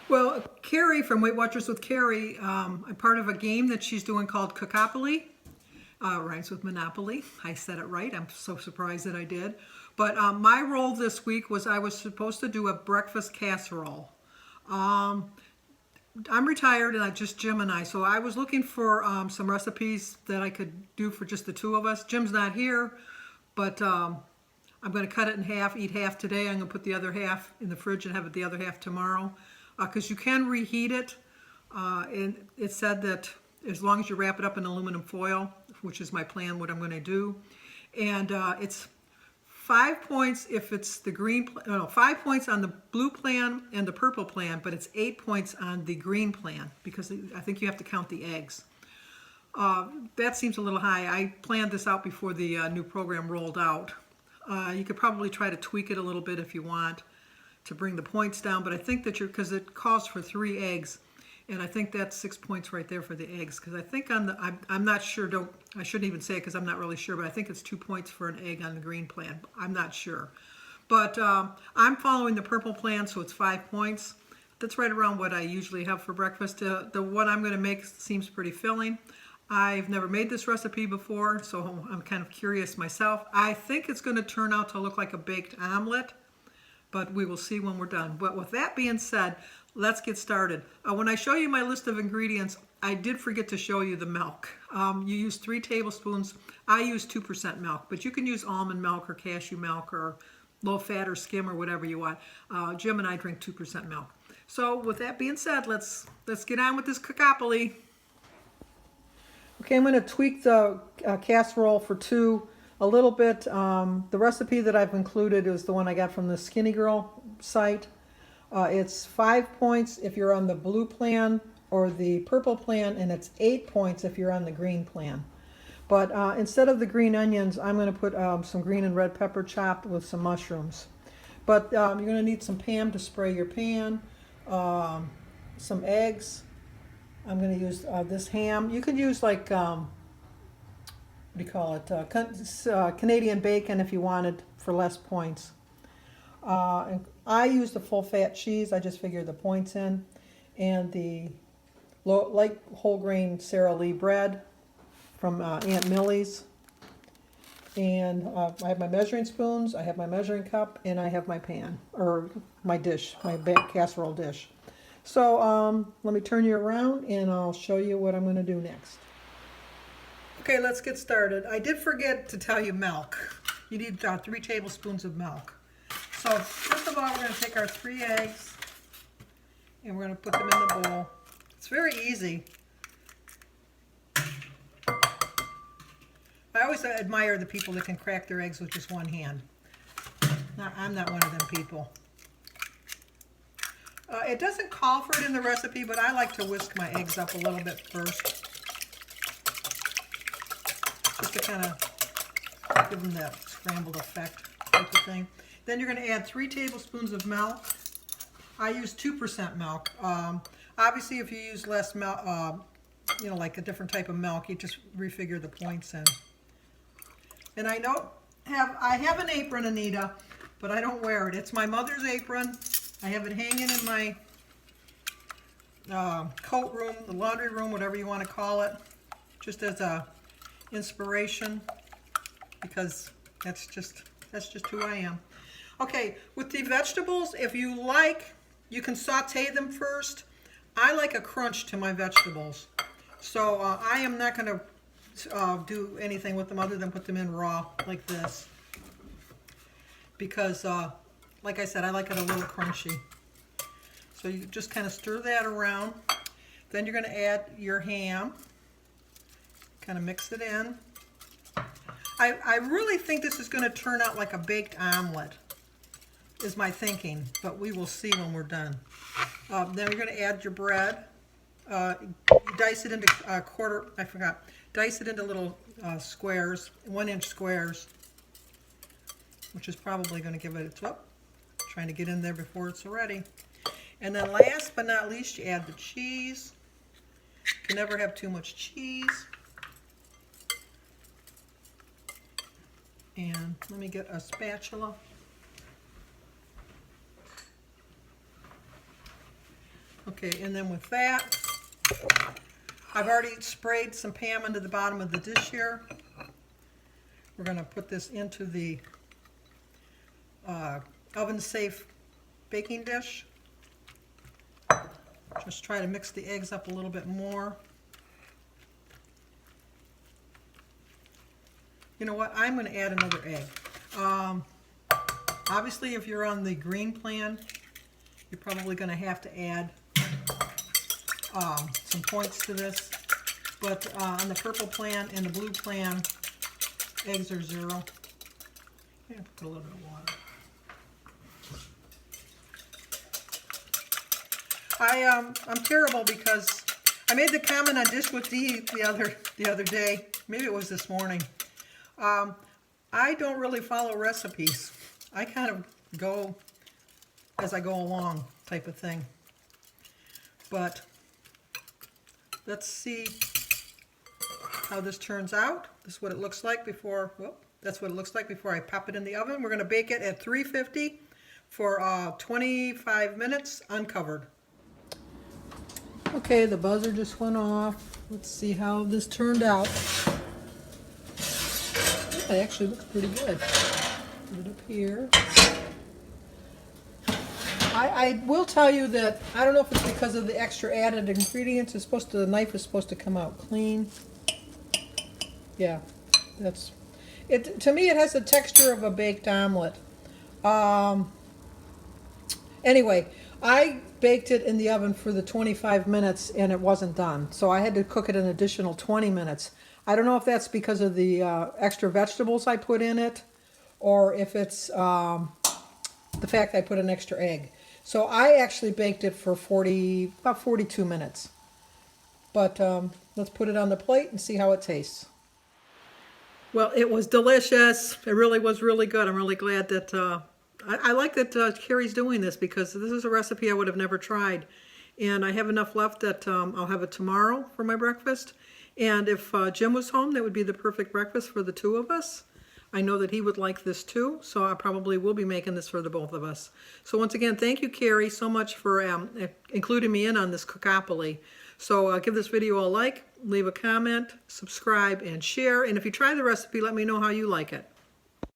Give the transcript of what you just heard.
Well, Carrie from Weight Watchers with Carrie, I'm part of a game that she's doing called Cookopoly. Rhymes with Monopoly. I said it right. I'm so surprised that I did. But my role this week was I was supposed to do a breakfast casserole. Um, I'm retired and I just Jim and I. So I was looking for some recipes that I could do for just the two of us. Jim's not here, but I'm going to cut it in half, eat half today. I'm going to put the other half in the fridge and have it the other half tomorrow. Because you can reheat it. And it said that as long as you wrap it up in aluminum foil, which is my plan, what I'm going to do. And it's 5 points if it's the green, no, 5 points on the blue plan and the purple plan, but it's 8 points on the green plan because I think you have to count the eggs. That seems a little high. I planned this out before the new program rolled out. You could probably try to tweak it a little bit if you want to bring the points down, but I think that because it calls for 3 eggs, and I think that's 6 points right there for the eggs, because I think on the, I'm not sure, I shouldn't even say it because I'm not really sure, but I think it's 2 points for an egg on the green plan. I'm not sure. But I'm following the purple plan, so it's 5 points. That's right around what I usually have for breakfast. The one I'm going to make seems pretty filling. I've never made this recipe before, so I'm kind of curious myself. I think it's going to turn out to look like a baked omelet, but we will see when we're done. But with that being said, let's get started. When I show you my list of ingredients, I did forget to show you the milk. You use 3 tablespoons. I use 2% milk, but you can use almond milk or cashew milk or low fat or skim or whatever you want. Jim and I drink 2% milk. So with that being said, let's get on with this cookopoly. Okay, I'm going to tweak the casserole for 2 a little bit. The recipe that I've included is the one I got from the Skinny Girl site. It's 5 points if you're on the blue plan or the purple plan, and it's 8 points if you're on the green plan. But instead of the green onions, I'm going to put some green and red pepper chopped with some mushrooms. But you're going to need some Pam to spray your pan, some eggs. I'm going to use this ham. You could use like what do you call it, Canadian bacon if you wanted for less points. And I used the full fat cheese, I just figured the points in, and the light whole grain Sara Lee bread from Aunt Millie's. And I have my measuring spoons, I have my measuring cup, and I have my pan, or my dish, my casserole dish. So let me turn you around and I'll show you what I'm going to do next. Okay, let's get started. I did forget to tell you milk. You need 3 tablespoons of milk. So first of all, we're going to take our 3 eggs and we're going to put them in the bowl. It's very easy. I always admire the people that can crack their eggs with just one hand. I'm not one of them people. It doesn't call for it in the recipe, but I like to whisk my eggs up a little bit first, just to kind of give them that scrambled effect type of thing. Then you're going to add 3 tablespoons of milk. I use 2% milk. Obviously, if you use less milk, you know, like a different type of milk, you just refigure the points in. And I have an apron, Anita, but I don't wear it. It's my mother's apron. I have it hanging in my coat room, the laundry room, whatever you want to call it, just as a inspiration, because that's just who I am. Okay, with the vegetables, if you like, you can saute them first. I like a crunch to my vegetables, so I am not going to do anything with them other than put them in raw like this, because like I said, I like it a little crunchy. So you just kind of stir that around. Then you're going to add your ham. Kind of mix it in. I really think this is going to turn out like a baked omelet, is my thinking, but we will see when we're done. Then you're going to add your bread. You dice it into dice it into little squares, 1-inch squares, which is probably going to give it a trying to get in there before it's ready. And then last but not least, you add the cheese. You can never have too much cheese. And let me get a spatula. Okay, and then with that, I've already sprayed some Pam into the bottom of the dish here. We're going to put this into the oven-safe baking dish. Just try to mix the eggs up a little bit more. You know what? I'm going to add another egg. Obviously, if you're on the green plan, you're probably going to have to add some points to this. But on the purple plan and the blue plan, eggs are 0. I'm going to put a little bit of water. I'm terrible because I made the comment on Dish with Dee the other day. Maybe it was this morning. I don't really follow recipes. I kind of go as I go along type of thing. But let's see how this turns out. This is what it looks like before, well, that's what it looks like before I pop it in the oven. We're going to bake it at 350 for 25 minutes uncovered. Okay, the buzzer just went off. Let's see how this turned out. It actually looks pretty good. Put it up here. I will tell you that I don't know if it's because of the extra added ingredients. It's supposed to, the knife is supposed to come out clean. Yeah, that's it. To me, it has the texture of a baked omelet. Anyway, I baked it in the oven for the 25 minutes and it wasn't done, so I had to cook it an additional 20 minutes. I don't know if that's because of the extra vegetables I put in it, or if it's the fact I put an extra egg. So I actually baked it for about 42 minutes. But let's put it on the plate and see how it tastes. Well, it was delicious. It really was really good. I'm really glad that I like that Carrie's doing this, because this is a recipe I would have never tried. And I have enough left that I'll have it tomorrow for my breakfast. And if Jim was home, that would be the perfect breakfast for the two of us. I know that he would like this too, so I probably will be making this for the both of us. So once again, thank you, Carrie, so much for including me in on this Cookopoly. So give this video a like, leave a comment, subscribe, and share. And if you try the recipe, let me know how you like it.